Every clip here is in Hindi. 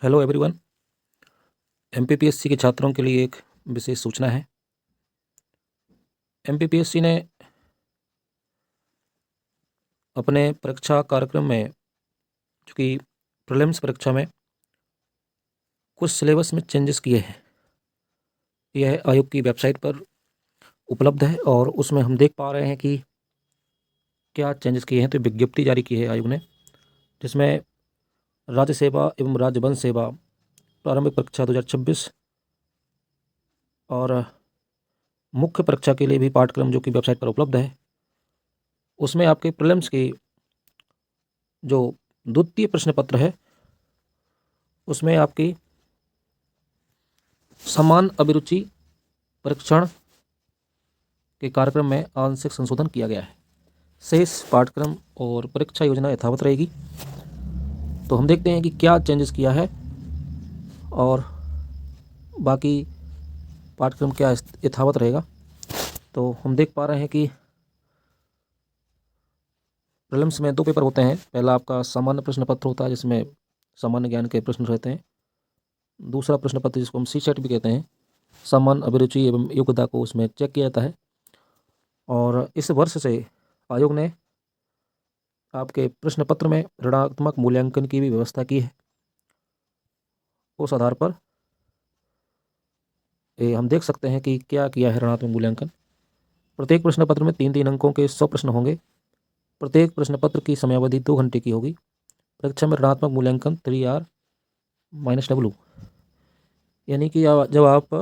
Hello everyone. एमपीपीएससी के छात्रों के लिए एक विशेष सूचना है। एमपीपीएससी ने अपने परीक्षा कार्यक्रम में, जो कि प्रीलिम्स परीक्षा में, कुछ सिलेबस में चेंजेस किए हैं। यह आयोग की वेबसाइट पर उपलब्ध है और उसमें हम देख पा रहे हैं कि क्या चेंजेस किए हैं। तो विज्ञप्ति जारी की है आयोग ने, जिसमें राज्य सेवा एवं राज्य वन सेवा प्रारंभिक परीक्षा 2026 और मुख्य परीक्षा के लिए भी पाठ्यक्रम जो कि वेबसाइट पर उपलब्ध है, उसमें आपके प्रीलिम्स की जो द्वितीय प्रश्न पत्र है उसमें आपकी समान अभिरुचि परीक्षण के कार्यक्रम में आंशिक संशोधन किया गया है। शेष पाठ्यक्रम और परीक्षा योजना यथावत रहेगी। तो हम देखते हैं कि क्या चेंजेस किया है और बाकी पाठ्यक्रम क्या यथावत रहेगा। तो हम देख पा रहे हैं कि प्रीलिम्स में 2 पेपर होते हैं। पहला आपका सामान्य प्रश्न पत्र होता है, जिसमें सामान्य ज्ञान के प्रश्न रहते हैं। दूसरा प्रश्न पत्र, जिसको हम सीसेट भी कहते हैं, सामान्य अभिरुचि एवं योग्यता को उसमें चेक किया जाता है। और इस वर्ष से आयोग ने आपके प्रश्न पत्र में ऋणात्मक मूल्यांकन की भी व्यवस्था की है। उस आधार पर हम देख सकते हैं कि क्या किया है ऋणात्मक मूल्यांकन। प्रत्येक प्रश्न पत्र में 3-3 अंकों के 100 प्रश्न होंगे। प्रत्येक प्रश्न पत्र की समयावधि 2 घंटे की होगी। परीक्षा में ऋणात्मक मूल्यांकन 3R-W, यानी कि जब आप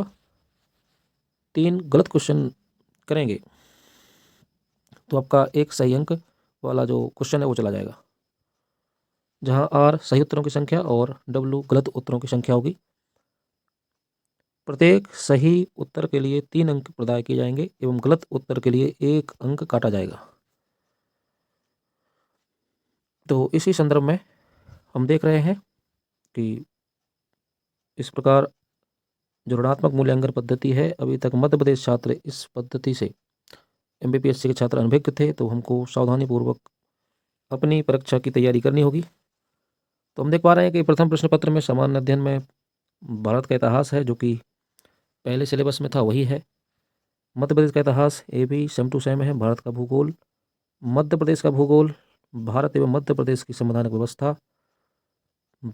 3 गलत क्वेश्चन करेंगे तो आपका एक सही अंक वाला जो क्वेश्चन है वो चला जाएगा, जहां R सही उत्तरों की संख्या और W गलत उत्तरों की संख्या होगी। प्रत्येक सही उत्तर के लिए 3 अंक प्रदान किए जाएंगे एवं गलत उत्तर के लिए 1 अंक काटा जाएगा। तो इसी संदर्भ में हम देख रहे हैं कि इस प्रकार जो ऋणात्मक मूल्यांकन पद्धति है, अभी तक मध्य प्रदेश छात्र इस पद्धति से एमपीपीएससी के छात्र अनभिज्ञ थे, तो हमको सावधानीपूर्वक अपनी परीक्षा की तैयारी करनी होगी। तो हम देख पा रहे हैं कि प्रथम प्रश्न पत्र में सामान्य अध्ययन में भारत का इतिहास है, जो कि पहले सिलेबस में था वही है। मध्य प्रदेश का इतिहास ये भी सेम टू सेम है। भारत का भूगोल, मध्य प्रदेश का भूगोल, भारत एवं मध्य प्रदेश की संवैधानिक व्यवस्था,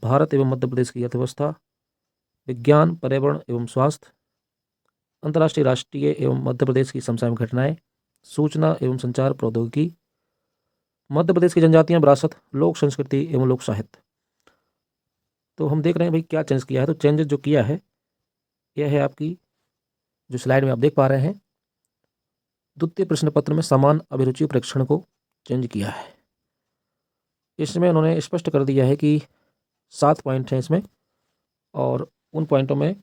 भारत एवं मध्य प्रदेश की अर्थव्यवस्था, विज्ञान, पर्यावरण एवं स्वास्थ्य, अंतर्राष्ट्रीय, राष्ट्रीय एवं मध्य प्रदेश की समसामयिक घटनाएं, सूचना एवं संचार प्रौद्योगिकी, मध्य प्रदेश की जनजातियां, विरासत, लोक संस्कृति एवं लोक साहित्य। तो हम देख रहे हैं भाई क्या चेंज किया है। तो चेंजेस जो किया है यह है आपकी जो स्लाइड में आप देख पा रहे हैं, द्वितीय प्रश्न पत्र में समान अभिरुचि परीक्षण को चेंज किया है। इसमें उन्होंने स्पष्ट कर दिया है कि 7 पॉइंट हैं इसमें, और उन पॉइंटों में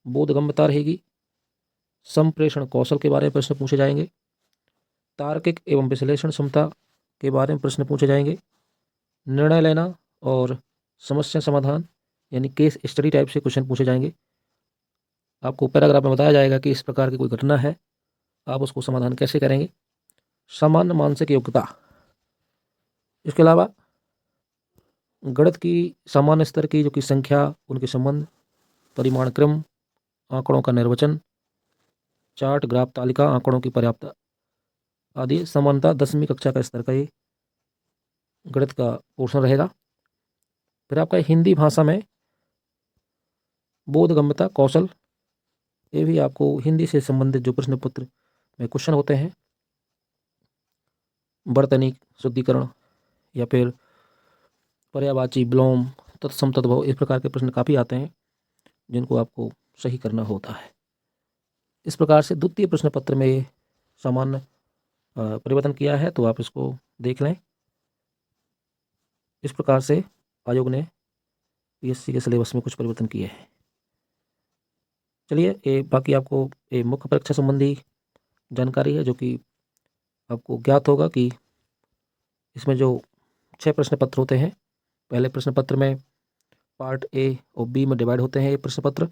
बोधगम्यता रहेगी, संप्रेषण कौशल के बारे में प्रश्न पूछे जाएंगे, तार्किक एवं विश्लेषण क्षमता के बारे में प्रश्न पूछे जाएंगे, निर्णय लेना और समस्या समाधान यानी केस स्टडी टाइप से क्वेश्चन पूछे जाएंगे। आपको पैराग्राफ में बताया जाएगा कि इस प्रकार की कोई घटना है, आप उसको समाधान कैसे करेंगे। सामान्य मानसिक योग्यता, इसके अलावा गणित की सामान्य स्तर की जो कि संख्या, उनके संबंध, परिमाण क्रम, आंकड़ों का निर्वचन, चार्ट, ग्राफ, तालिका, आंकड़ों की पर्याप्तता आदि समानता 10वीं कक्षा का स्तर का ये गणित का पोर्शन रहेगा। फिर आपका हिंदी भाषा में बोधगम्यता कौशल, ये भी आपको हिंदी से संबंधित जो प्रश्न पत्र में क्वेश्चन होते हैं, वर्तनी शुद्धिकरण या फिर पर्यायवाची, विलोम, तत्सम, तद्भव, इस प्रकार के प्रश्न काफ़ी आते हैं जिनको आपको सही करना होता है। इस प्रकार से द्वितीय प्रश्न पत्र में ये सामान्य परिवर्तन किया है, तो आप इसको देख लें। इस प्रकार से आयोग ने पीएससी के सिलेबस में कुछ परिवर्तन किए हैं। चलिए, ये बाकी आपको ये मुख्य परीक्षा संबंधी जानकारी है, जो कि आपको ज्ञात होगा कि इसमें जो 6 प्रश्न पत्र होते हैं, पहले प्रश्न पत्र में पार्ट ए और बी में डिवाइड होते हैं ये प्रश्न पत्र,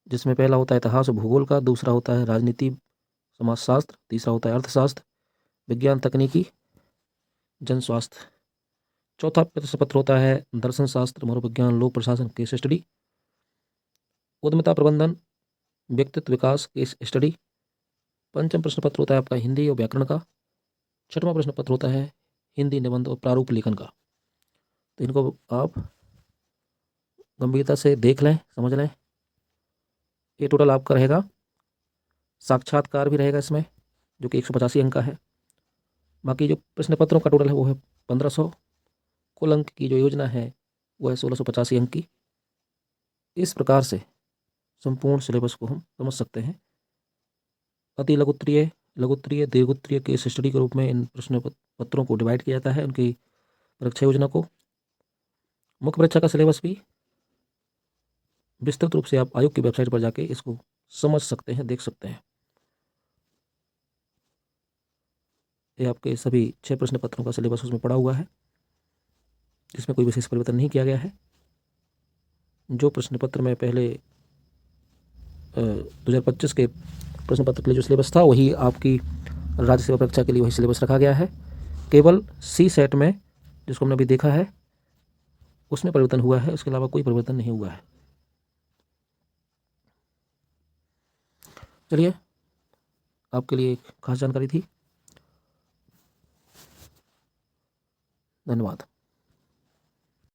जिसमें पहला होता है इतिहास और भूगोल का, दूसरा होता है राजनीति समाजशास्त्र, तीसरा होता है अर्थशास्त्र, विज्ञान तकनीकी, जन स्वास्थ्य। चौथा प्रश्न पत्र होता है दर्शन शास्त्र, मनोविज्ञान, लोक प्रशासन, केस स्टडी। उद्यमिता प्रबंधन, व्यक्तित्व विकास, केस स्टडी। पंचम प्रश्न पत्र होता है आपका हिंदी और व्याकरण का। छठवां प्रश्न पत्र होता है हिंदी निबंध और प्रारूप लेखन का। तो इनको आप गंभीरता से देख लें, समझ लें। ये टोटल आपका रहेगा। साक्षात्कार भी रहेगा इसमें, जो कि 185 अंक का है। बाकी जो प्रश्न पत्रों का टोटल है वो है 1500। कुल अंक की जो योजना है वो है 1685 अंक की। इस प्रकार से संपूर्ण सिलेबस को हम समझ सकते हैं। अति लघुत्तरीय, लघुत्तरीय, दीर्घोत्तरीय केस स्टडी के रूप में इन प्रश्न पत्रों को डिवाइड किया जाता है, उनकी परीक्षा योजना को। मुख्य परीक्षा का सिलेबस भी विस्तृत रूप से आप आयोग की वेबसाइट पर जाके इसको समझ सकते हैं, देख सकते हैं। ये आपके सभी 6 प्रश्न पत्रों का सिलेबस उसमें पड़ा हुआ है, जिसमें कोई विशेष परिवर्तन नहीं किया गया है। जो प्रश्न पत्र में पहले 2025 के प्रश्न पत्र के लिए जो सिलेबस था वही आपकी राज्य सेवा परीक्षा के लिए वही सिलेबस रखा गया है। केवल सी सेट में, जिसको हमने अभी देखा है, उसमें परिवर्तन हुआ है, उसके अलावा कोई परिवर्तन नहीं हुआ है। चलिए, आपके लिए एक खास जानकारी थी। धन्यवाद।